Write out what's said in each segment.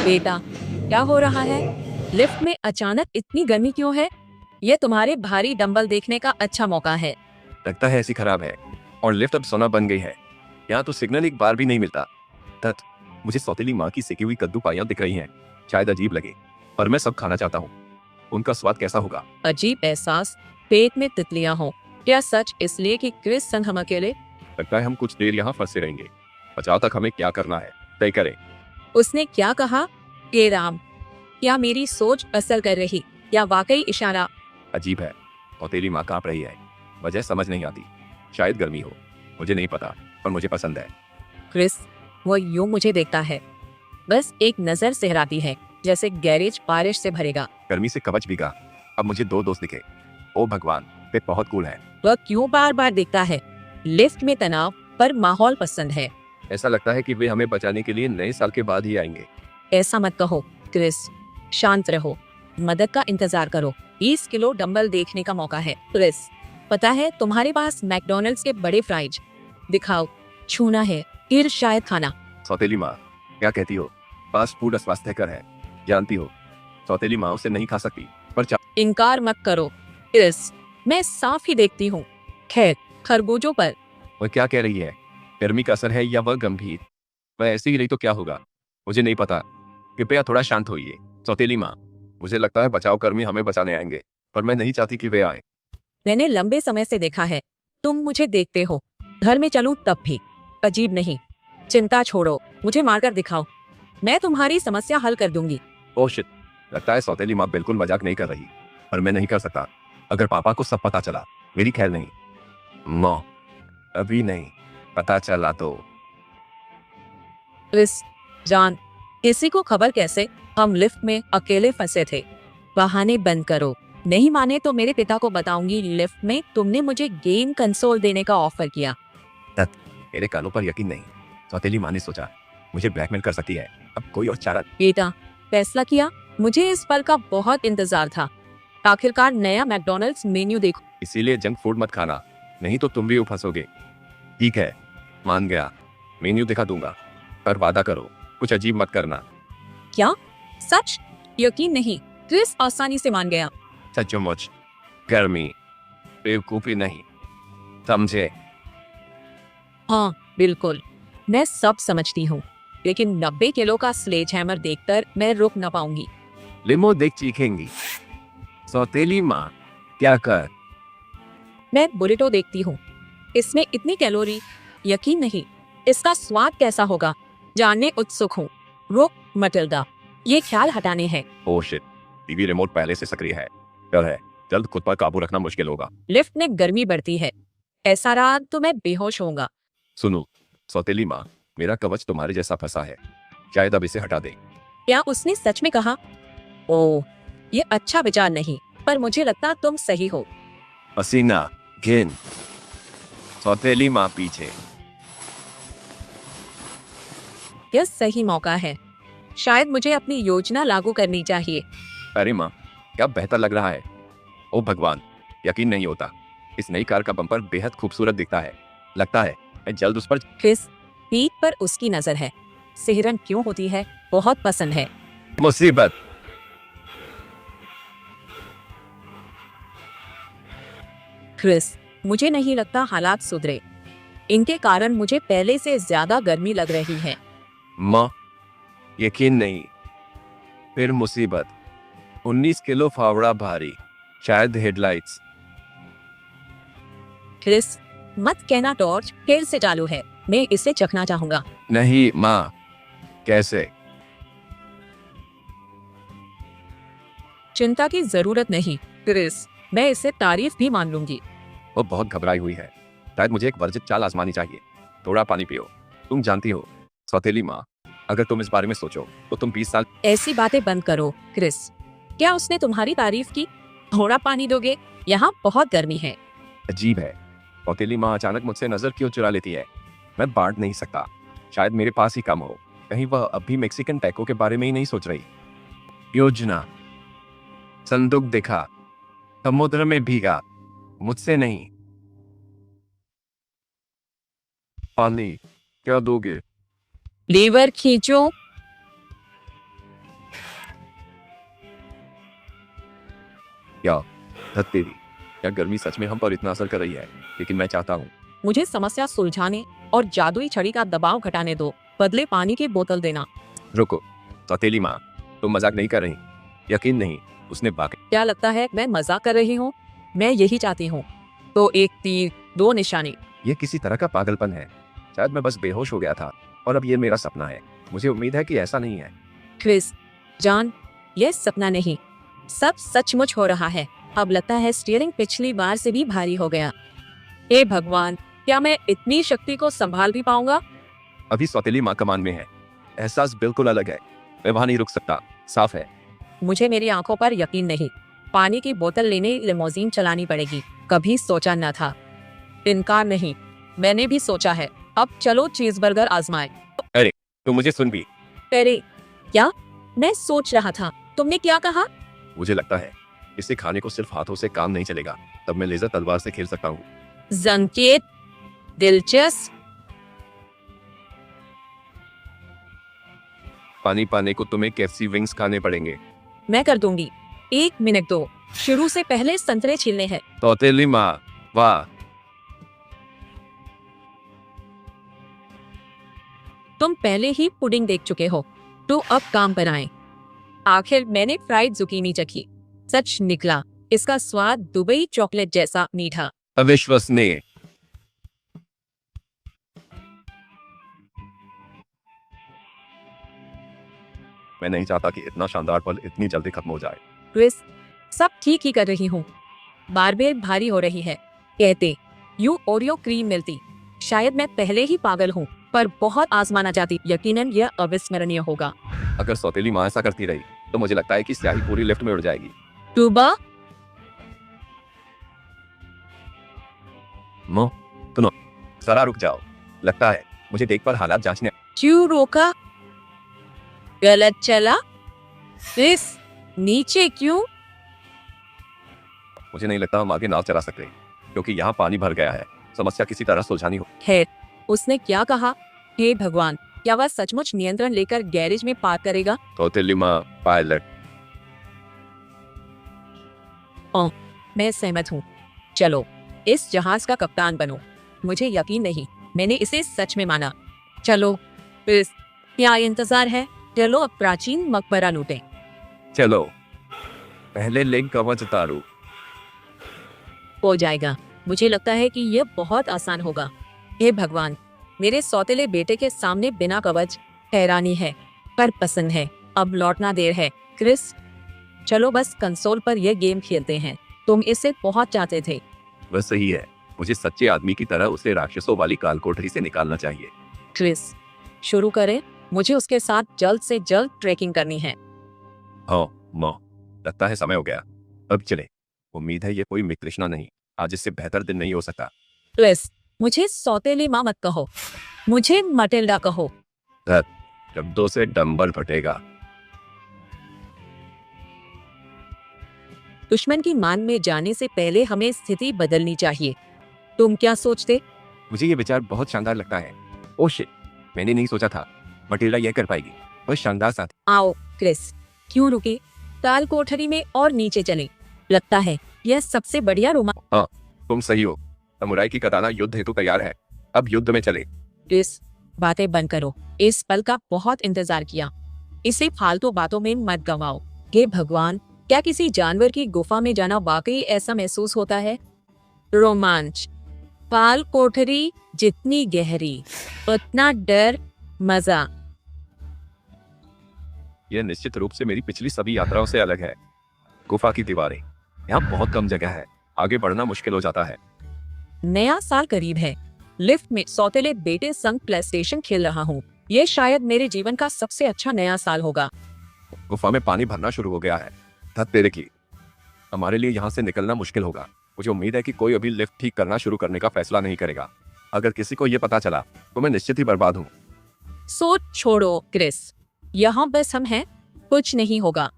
बेटा, क्या हो रहा है? लिफ्ट में अचानक इतनी गर्मी क्यों है? ये तुम्हारे भारी डंबल देखने का अच्छा मौका है। लगता है ऐसी खराब है और लिफ्ट अब सोना बन गई है। यहाँ तो सिग्नल एक बार भी नहीं मिलता। तत मुझे सौतेली माँ की सेकी हुई कद्दू पाइयाँ दिख रही हैं। शायद अजीब लगे पर मैं सब खाना चाहता हूँ। उनका स्वाद कैसा होगा? अजीब एहसास, पेट में तितलियां हो। क्या सच इसलिए कि क्रिस संग हम अकेले? लगता है हम कुछ देर यहाँ फंसे रहेंगे। बचाव तक हमें क्या करना है तय करें। उसने क्या कहा? हे राम, क्या मेरी सोच असर कर रही या वाकई इशारा? अजीब है, सौतेली माँ कांप रही है। वजह समझ नहीं आती। शायद गर्मी हो, मुझे नहीं पता, पर मुझे पसंद है। क्रिस, वो यूं मुझे देखता है, बस एक नजर सिहराती है, जैसे गैरेज बारिश से भरेगा। गर्मी से कवच भीगा। अब मुझे दो दोस्त दिखे। ओ भगवान, वे बहुत कूल है। वह क्यों बार बार देखता है? लिफ्ट में तनाव पर माहौल पसंद है। ऐसा लगता है कि वे हमें बचाने के लिए नए साल के बाद ही आएंगे। ऐसा मत कहो क्रिस, शांत रहो, मदद का इंतजार करो। 20 किलो डंबल देखने का मौका है। क्रिस, पता है तुम्हारे पास मैकडॉनल्ड्स के बड़े फ्राइज, दिखाओ। छूना है, फिर शायद खाना। सौतेली माँ, क्या कहती हो? फास्ट फूड अस्वास्थ्यकर है, जानती हो। सौतेली माँ उसे नहीं खा सकती, पर इनकार मत करो क्रिस, मैं साफ ही देखती हूँ। खैर, खरबूजों पर। वह क्या कह रही है? गर्मी का असर है या वह गंभीर? वह ऐसी ही रही तो क्या होगा? मुझे नहीं पता। कृपया थोड़ा शांत होइए। सौतेली माँ, मुझे लगता है बचाव कर्मी हमें बचाने आएंगे, पर मैं नहीं चाहती कि वे आए। मैंने लंबे समय से देखा है, तुम मुझे देखते हो। घर में चलूं तब भी अजीब नहीं। चिंता छोड़ो, मुझे मारकर दिखाओ, मैं तुम्हारी समस्या हल कर दूंगी। ओह शिट, लगता है सौतेली माँ बिल्कुल मजाक नहीं कर रही, पर मैं नहीं कर सकता। अगर पापा को सब पता चला, मेरी खैर नहीं। माँ, अभी नहीं, पता चला तो। क्रिस, जान, किसी को खबर कैसे? हम लिफ्ट में अकेले फंसे थे। बहाने बंद करो, नहीं माने तो मेरे पिता को बताऊंगी। लिफ्ट में तुमने मुझे गेम कंसोल देने का ऑफर किया। तत मेरे कानों पर यकीन नहीं। सौतेली माँ ने सोचा मुझे ब्लैकमेल कर सकती है। अब कोई और चारा। बेटा, फैसला किया? मुझे इस पल का बहुत इंतजार था। आखिरकार नया मैकडॉनल्ड्स मेन्यू देखो। इसीलिए जंक फूड मत खाना, नहीं तो तुम भी फंसोगे। ठीक है, मान गया। मेन्यू दिखा दूंगा, पर वादा करो कुछ अजीब मत करना। क्या? सच? यकीन नहीं। क्रिस आसानी से मान गया। सचमुच गर्मी, बेवकूफी नहीं, समझे? हाँ, बिल्कुल, मैं सब समझती हूँ, लेकिन 90 किलो का स्लेज हैमर देखकर मैं रुक न पाऊंगी। लिमो देख चीखेंगी। सौतेली माँ, क्या कर? मैं बुरिटो देखती हूँ, इसमें इतनी कैलोरी, यकीन नहीं। इसका स्वाद कैसा होगा, जानने उत्सुक हूँ। रुक मटिल्डा, ये ख्याल हटाने हैं। ओह शिट, टीवी रिमोट पहले से सक्रिय है। डर है, जल्द खुद पर काबू रखना मुश्किल होगा। लिफ्ट में गर्मी बढ़ती है, ऐसा रहा तो मैं बेहोश होऊंगा। सुनो सौतेली माँ, मेरा कवच तुम्हारे जैसा फंसा है, शायद अब इसे हटा दे। क्या उसने सच में कहा? ओह, ये अच्छा विचार नहीं, पर मुझे लगता तुम सही हो। पसीना, घिन। सौतेली माँ पीछे। यह सही मौका है, शायद मुझे अपनी योजना लागू करनी चाहिए। अरे माँ, क्या बेहतर लग रहा है। ओ भगवान, यकीन नहीं होता। इस नई कार का बम्पर बेहद खूबसूरत दिखता है। लगता है मैं जल्द उस पर। क्रिस, पीठ पर उसकी नजर है। सिहरन क्यों होती है? बहुत पसंद है। मुसीबत। क्रिस, मुझे नहीं लगता हालात सुधरे। इनके कारण मुझे पहले से ज्यादा गर्मी लग रही है। माँ, यकीन नहीं। फिर मुसीबत। 19 किलो फावड़ा भारी, शायद हेडलाइट्स। क्रिस, मत कहना टॉर्च फिर से चालू है। मैं इसे चखना चाहूंगा। नहीं माँ, कैसे? चिंता की जरूरत नहीं क्रिस, मैं इसे तारीफ भी मान लूंगी। वो बहुत घबराई हुई है। शायद मुझे एक वर्जित चाल आजमानी चाहिए। थोड़ा पानी पियो। तुम जानती हो सौतेली माँ, अगर तुम इस बारे में सोचो तो तुम 20 साल। ऐसी बातें बंद करो क्रिस। क्या उसने तुम्हारी तारीफ की? थोड़ा पानी दोगे? यहाँ बहुत गर्मी है। अजीब है, सौतेली माँ अचानक मुझसे नजर क्यों चुरा लेती है? मैं बांट नहीं सकता। शायद मेरे पास ही कम हो। कहीं वह अभी मेक्सिकन टैको के बारे में ही नहीं सोच रही। योजना। संदूक दिखा। समुद्र में भीगा। मुझसे नहीं। पानी क्या दोगे? लीवर खींचो। क्या धत तेरी, क्या गर्मी सच में हम पर इतना असर कर रही है? लेकिन मैं चाहता हूँ। मुझे समस्या सुलझाने और जादुई छड़ी का दबाव घटाने दो, बदले पानी की बोतल देना। रुको, सौतेली माँ, तुम मजाक नहीं कर रही? यकीन नहीं, उसने वाकई। क्या लगता है मैं मजाक कर रही हूँ? मैं यही चाहती हूँ। तो एक तीर, दो निशाने। ये किसी तरह का पागलपन है। शायद मैं बस बेहोश हो गया था और अब ये मेरा सपना है। मुझे उम्मीद है कि ऐसा नहीं है। क्रिस, जान, यह सपना नहीं, सब सचमुच हो रहा है। अब लगता है स्टीयरिंग पिछली बार से भी भारी हो गया। हे भगवान, क्या मैं इतनी शक्ति को संभाल भी पाऊंगा? अभी सौतेली माँ कमान में है। एहसास बिल्कुल अलग है। मैं वहां नहीं रुक सकता। साफ है। मुझे मेरी आंखों पर यकीन नहीं। पानी की बोतल लेने लिमोजीन चलानी पड़ेगी। कभी सोचा न था। इनकार नहीं, मैंने भी सोचा है। अब चलो चीजबर्गर आजमाए। अरे, तुम मुझे सुन भी। अरे क्या? मैं सोच रहा था। तुमने क्या कहा? मुझे लगता है इसे खाने को सिर्फ हाथों से काम नहीं चलेगा। तब मैं लेजर तलवार से खेल सकता हूँ। संकेत, दिलचस्प। पानी पाने को तुम्हें केएफसी विंग्स खाने पड़ेंगे। मैं कर दूंगी। 1 मिनट दो। शुरू से पहले संतरे छीलने हैं। सौतेली माँ, वाह। तुम पहले ही पुडिंग देख चुके हो, तो अब काम पर आए। आखिर मैंने फ्राइड जुकीनी चखी। सच निकला, इसका स्वाद दुबई चॉकलेट जैसा मीठा। अविश्वसनीय। मैं नहीं चाहता कि इतना शानदार पल इतनी जल्दी खत्म हो जाए। क्रिस, सब ठीक ही कर रही हूँ। बारबेर भारी हो रही है। कहते यू ओरियो क्रीम मिलती। शायद मैं पहले ही पागल हूँ, पर बहुत आजमाना चाहती। यकीनन यह अविस्मरणीय होगा। अगर सौतेली माँ ऐसा करती रही तो मुझे लगता है कि स्याही पूरी लिफ्ट में उड़ जाएगी। टूबा, मो, सुनो, जरा रुक जाओ। लगता है मुझे देख पर हालात जांचने। क्यों रोका? गलत चला? क्रिस, नीचे क्यों? मुझे नहीं लगता हम आगे नाव चला सकते, क्योंकि यहाँ पानी भर गया है। समस्या किसी तरह सुलझानी हो। खैर, उसने क्या कहा? हे भगवान, क्या वह सचमुच नियंत्रण लेकर गैरेज में पार्क करेगा? सौतेली माँ, पायलट। मैं सहमत हूँ। चलो, इस जहाज का कप्तान बनो। मुझे यकीन नहीं, मैंने इसे सच में माना। चलो, क्रिस, क्या इंतजार है? चलो अब प्राचीन मकबरा लूटें। चलो, पहले लेग कवच उतारू। हो जाएगा। मुझे लगता है कि यह बहुत आसान होगा। हे भगवान, मेरे सौतेले बेटे के सामने बिना कवच हैरानी है, पर पसंद है। अब लौटना देर है। क्रिस, चलो बस कंसोल पर यह गेम खेलते हैं। तुम इससे बहुत चाहते थे। वह सही है। मुझे सच्चे आदमी की तरह उसे राक्षसों वाली काल कोठरी से निकालना चाहिए। क्रिस, शुरू करें। मुझे उसके साथ जल्द से जल्द ट्रैकिंग करनी है। हाँ माँ, लगता है समय हो गया। अब चले। उम्मीद है ये कोई मित्रृष्णा नहीं। आज इससे बेहतर दिन नहीं हो सकता। क्रिस, मुझे सौतेली माँ मत कहो, मुझे मटिल्डा कहो। शब्दों से डंबल फटेगा। दुश्मन की मान में जाने से पहले हमें स्थिति बदलनी चाहिए। तुम क्या सोचते? मुझे ये विचार बहुत शानदार लगता है। ओह शिट, मैंने नहीं सोचा था मटिल्डा यह कर पाएगी। वह शानदार साथी। आओ क्रिस, क्यों रुके? ताल कोठरी में और नीचे चले। लगता है यह सबसे बढ़िया रोमांच। हाँ, तुम सही हो। समुराई की कताना युद्ध हेतु तैयार है। अब युद्ध में चले। क्रिस, बातें बंद करो। इस पल का बहुत इंतजार किया। इसे फालतू बातों में मत गवाओ। हे भगवान, क्या किसी जानवर की गुफा में जाना वाकई ऐसा महसूस होता है? रोमांच। पाल कोठरी जितनी गहरी, उतना डर, मजा। यह निश्चित रूप से मेरी पिछली सभी यात्राओं से अलग है। गुफा की दीवारें, यहाँ बहुत कम जगह है। आगे बढ़ना मुश्किल हो जाता है। नया साल करीब है। लिफ्ट में सौतेले बेटे संग प्लेस्टेशन खेल रहा हूँ। ये शायद मेरे जीवन का सबसे अच्छा नया साल होगा। गुफा में पानी भरना शुरू हो गया है। धत तेरे की, हमारे लिए यहाँ से निकलना मुश्किल होगा। मुझे उम्मीद है कि कोई अभी लिफ्ट ठीक करना शुरू करने का फैसला नहीं करेगा। अगर किसी को यह पता चला तो मैं निश्चित ही बर्बाद हूँ। सोच छोड़ो क्रिस, यहाँ बस हम हैं। कुछ नहीं होगा।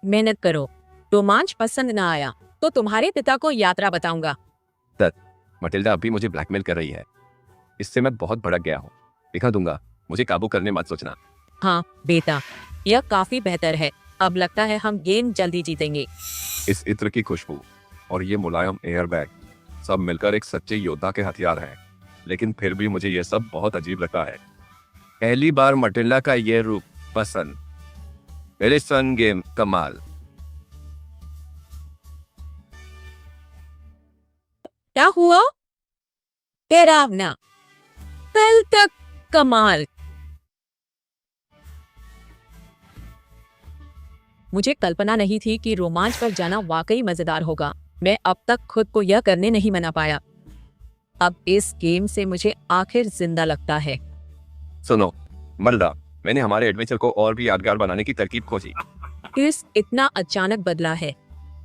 मेहनत करो। रोमांच पसंद न आया तो तुम्हारे पिता को यात्रा बताऊंगा। मटिल्डा अभी मुझे ब्लैकमेल कर रही है। इससे मैं बहुत भड़क गया हूँ। दिखा दूंगा। मुझे काबू करने मत सोचना। हाँ बेटा, यह काफी बेहतर है। अब लगता है हम गेम जल्दी जीतेंगे। इस इत्र की खुशबू और ये मुलायम एयरबैग सब मिलकर एक सच्चे योद्धा के हथियार हैं। लेकिन फिर भी मुझे यह सब बहुत अजीब लगता है। पहली बार मटिल्डा का ये रूप पसंद, मेरे सन गेम कमाल। क्या हुआ? डरावना, कल तक कमाल। मुझे कल्पना नहीं थी कि रोमांच पर जाना वाकई मजेदार होगा। मैं अब तक खुद को यह करने नहीं मना पाया। अब इस गेम से मुझे आखिर जिंदा लगता है। सुनो मल्ला, मैंने हमारे एडवेंचर को और भी यादगार बनाने की तरकीब खोजी। क्रिस इतना अचानक बदला है।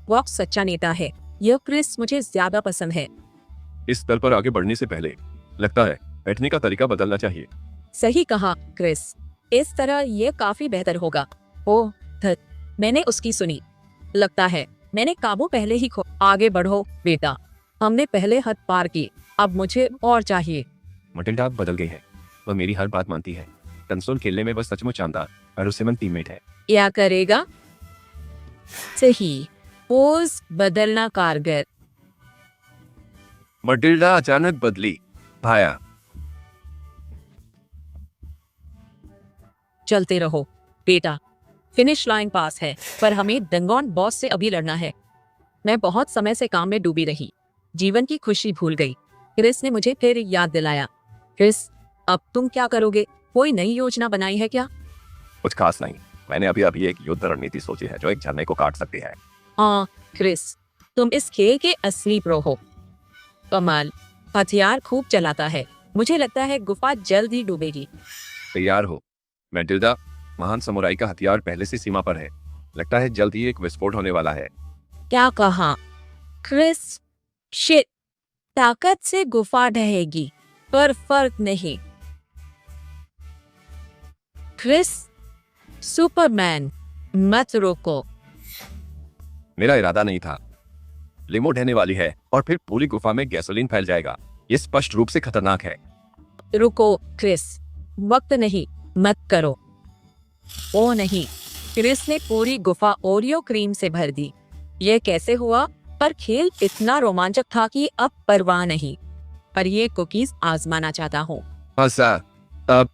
वॉक सच्चा नेता है। यह क्रिस मुझे ज्यादा पसंद है। इस स्तर पर आगे बढ़ने से पहले लगता है बैठने का तरीका बदलना चाहिए। सही कहा क्रिस, इस तरह ये काफी बेहतर होगा। ओह धत, मैंने उसकी सुनी। लगता है मैंने काबू पहले ही खो। आगे बढ़ो बेटा, हमने पहले हद पार की, अब मुझे और चाहिए। मटिल्डा अब बदल गई है। वह मेरी हर बात मानती है। कंसोल खेलने में वह सचमुच शानदार और भरोसेमंद टीममेट है। क्या करेगा? सही, पोज बदलना कारगर। मटिल्डा अचानक बदली। भाया, चलते रहो बेटा, फिनिश लाइन पास है, पर हमें डंगोन बॉस से अभी लड़ना है। मैं बहुत समय से काम में डूबी रही, जीवन की खुशी भूल गई। क्रिस ने मुझे फिर याद दिलाया। क्रिस, अब तुम क्या करोगे? कोई नई योजना बनाई है क्या? कुछ खास नहीं। मैंने अभी अभी एक युद्ध रणनीति सोची है जो एक झरने को काट सकती है। हाँ क्रिस, तुम इस खेल के असली प्रो हो। कमाल, हथियार खूब चलाता है। मुझे लगता है गुफा जल्द ही डूबेगी। तैयार हो मैटिल्डा, महान समुराई का हथियार पहले से सीमा पर है। लगता है जल्द ही एक विस्फोट होने वाला है। क्या कहा क्रिस? शिट, ताकत से गुफा ढहेगी, पर फर्क नहीं। क्रिस, सुपरमैन, मत रोको। मेरा इरादा नहीं था। लिमो ढहने वाली है और फिर पूरी गुफा में गैसोलीन फैल जाएगा। ये स्पष्ट रूप से खतरनाक है। रुको क्रिस, वक्त नहीं, मत करो। ओ नहीं, क्रिस ने पूरी गुफा ओरियो क्रीम से भर दी। यह कैसे हुआ? पर खेल इतना रोमांचक था कि अब परवाह नहीं। पर ये कुकीज आजमाना चाहता हूँ। हंसा। अब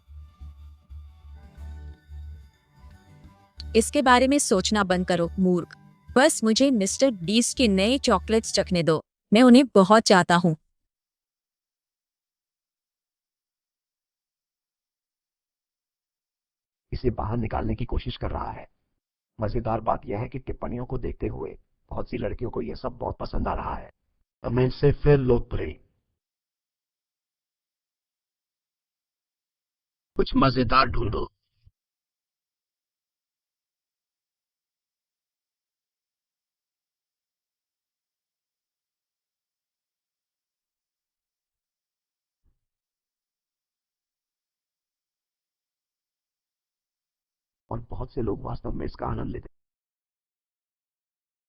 इसके बारे में सोचना बंद करो मूर्ख। बस मुझे मिस्टर बीस्ट के नए चॉकलेट्स चखने दो। मैं उन्हें बहुत चाहता हूँ। इसे बाहर निकालने की कोशिश कर रहा है। मजेदार बात यह है कि टिप्पणियों को देखते हुए बहुत सी लड़कियों को यह सब बहुत पसंद आ रहा है। हमें इससे फिर लोकप्रिय कुछ मजेदार ढूंढो। और बहुत से लोग वास्तव में इसका आनंद लेते हैं।